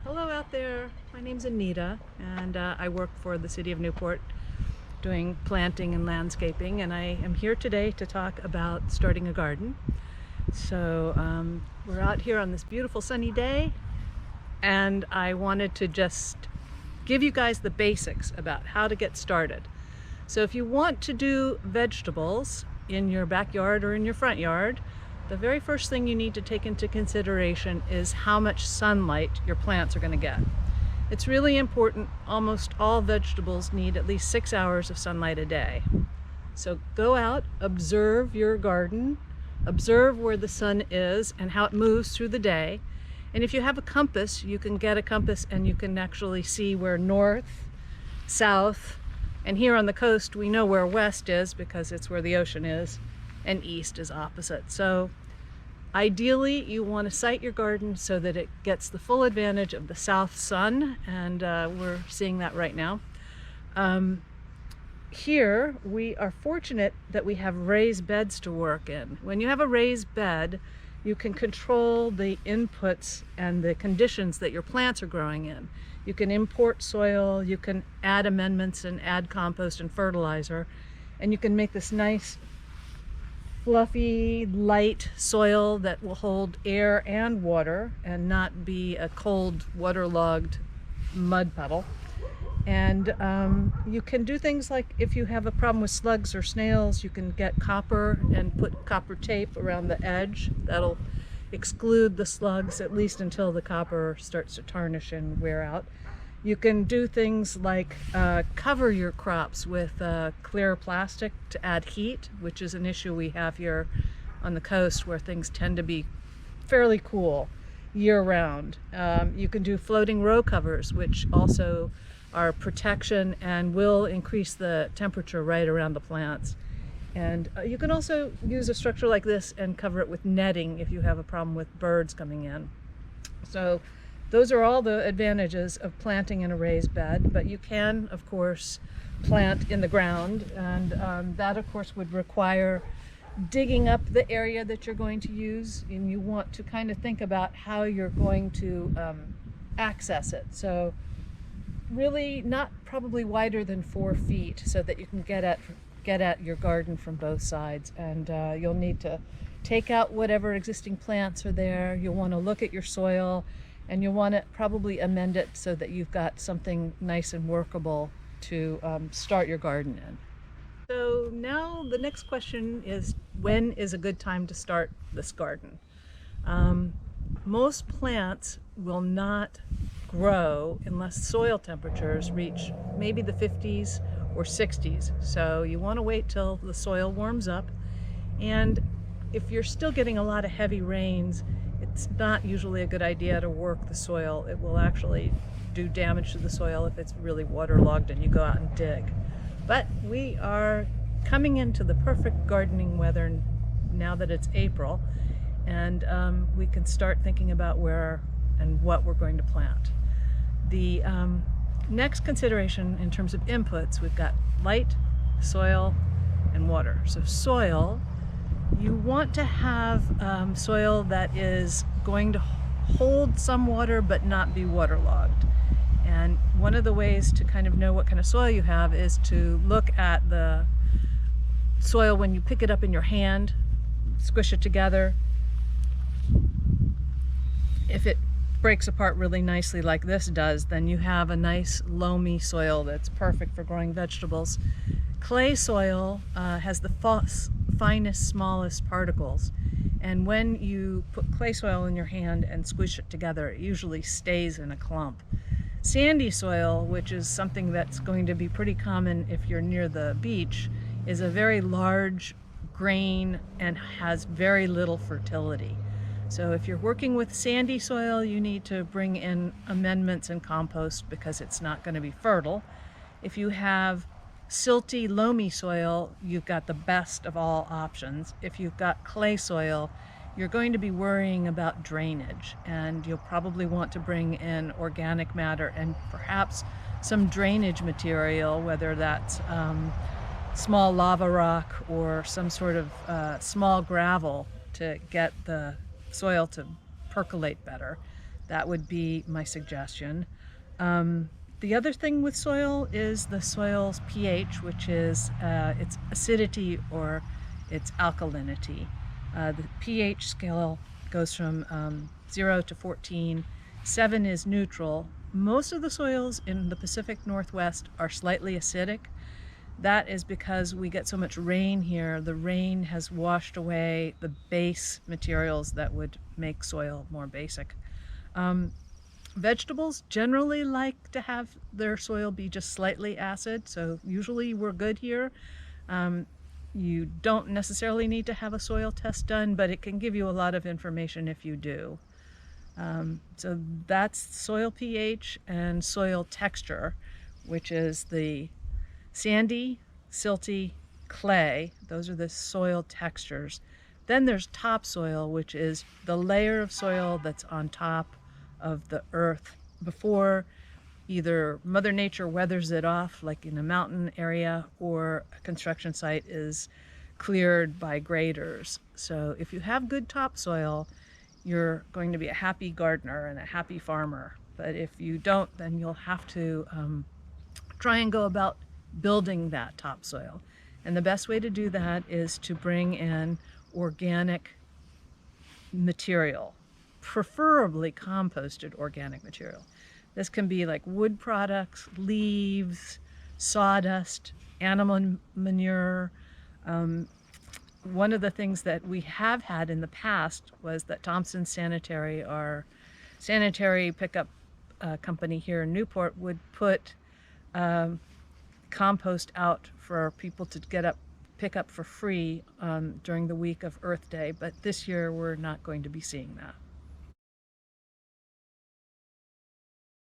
Hello out there, my name's Anita and I work for the City of Newport doing planting and landscaping, and I am here today to talk about starting a garden. So we're out here on this beautiful sunny day and I wanted to just give you guys the basics about how to get started. So if you want to do vegetables in your backyard or in your front yard, the very first thing you need to take into consideration is how much sunlight your plants are going to get. It's really important. Almost all vegetables need at least 6 hours of sunlight a day. So go out, observe your garden, observe where the sun is and how it moves through the day. And if you have a compass, you can get a compass and you can actually see where north, south, and here on the coast we know where west is because it's where the ocean is, and east is opposite. So ideally you want to site your garden so that it gets the full advantage of the south sun, and we're seeing that right now. Here we are fortunate that we have raised beds to work in. When you have a raised bed, you can control the inputs and the conditions that your plants are growing in. You can import soil, you can add amendments and add compost and fertilizer, and you can make this nice fluffy, light soil that will hold air and water and not be a cold, waterlogged mud puddle. And you can do things like, if you have a problem with slugs or snails, you can get copper and put copper tape around the edge. That'll exclude the slugs, at least until the copper starts to tarnish and wear out. You can do things like cover your crops with clear plastic to add heat, which is an issue we have here on the coast where things tend to be fairly cool year-round. You can do floating row covers, which also are protection and will increase the temperature right around the plants. And you can also use a structure like this and cover it with netting if you have a problem with birds coming in. So those are all the advantages of planting in a raised bed, but you can, of course, plant in the ground, and that, of course, would require digging up the area that you're going to use, and you want to kind of think about how you're going to access it. So really not probably wider than 4 feet so that you can get at your garden from both sides. And you'll need to take out whatever existing plants are there. You'll want to look at your soil, and you'll want to probably amend it so that you've got something nice and workable to start your garden in. So now the next question is, when is a good time to start this garden? Most plants will not grow unless soil temperatures reach maybe the 50s or 60s. So you want to wait till the soil warms up, and if you're still getting a lot of heavy rains, it's not usually a good idea to work the soil. It will actually do damage to the soil if it's really waterlogged and you go out and dig. But we are coming into the perfect gardening weather now that it's April, and we can start thinking about where and what we're going to plant. The next consideration in terms of inputs, we've got light, soil, and water. So soil, you want to have soil that is going to hold some water but not be waterlogged. And one of the ways to kind of know what kind of soil you have is to look at the soil when you pick it up in your hand, squish it together. If it breaks apart really nicely like this does, then you have a nice loamy soil that's perfect for growing vegetables. Clay soil has the finest, smallest particles, and when you put clay soil in your hand and squish it together, it usually stays in a clump. Sandy soil, which is something that's going to be pretty common if you're near the beach, is a very large grain and has very little fertility. So if you're working with sandy soil, you need to bring in amendments and compost because it's not going to be fertile. If you have silty, loamy soil, you've got the best of all options. If you've got clay soil, you're going to be worrying about drainage, and you'll probably want to bring in organic matter and perhaps some drainage material, whether that's small lava rock or some sort of small gravel to get the soil to percolate better. That would be my suggestion. The other thing with soil is the soil's pH, which is its acidity or its alkalinity. The pH scale goes from 0 to 14. 7 is neutral. Most of the soils in the Pacific Northwest are slightly acidic. That is because we get so much rain here. The rain has washed away the base materials that would make soil more basic. Vegetables generally like to have their soil be just slightly acid, so usually we're good here. You don't necessarily need to have a soil test done, but it can give you a lot of information if you do. So that's soil pH and soil texture, which is the sandy, silty, clay. Those are the soil textures. Then there's topsoil, which is the layer of soil that's on top of the earth before either Mother Nature weathers it off, like in a mountain area, or a construction site is cleared by graders. So if you have good topsoil, you're going to be a happy gardener and a happy farmer. But if you don't, then you'll have to try and go about building that topsoil. And the best way to do that is to bring in organic material, preferably composted organic material. This can be like wood products, leaves, sawdust, animal manure. One of the things that we have had in the past was that Thompson Sanitary, our sanitary pickup company here in Newport, would put compost out for people to pick up for free during the week of Earth Day, but this year we're not going to be seeing that.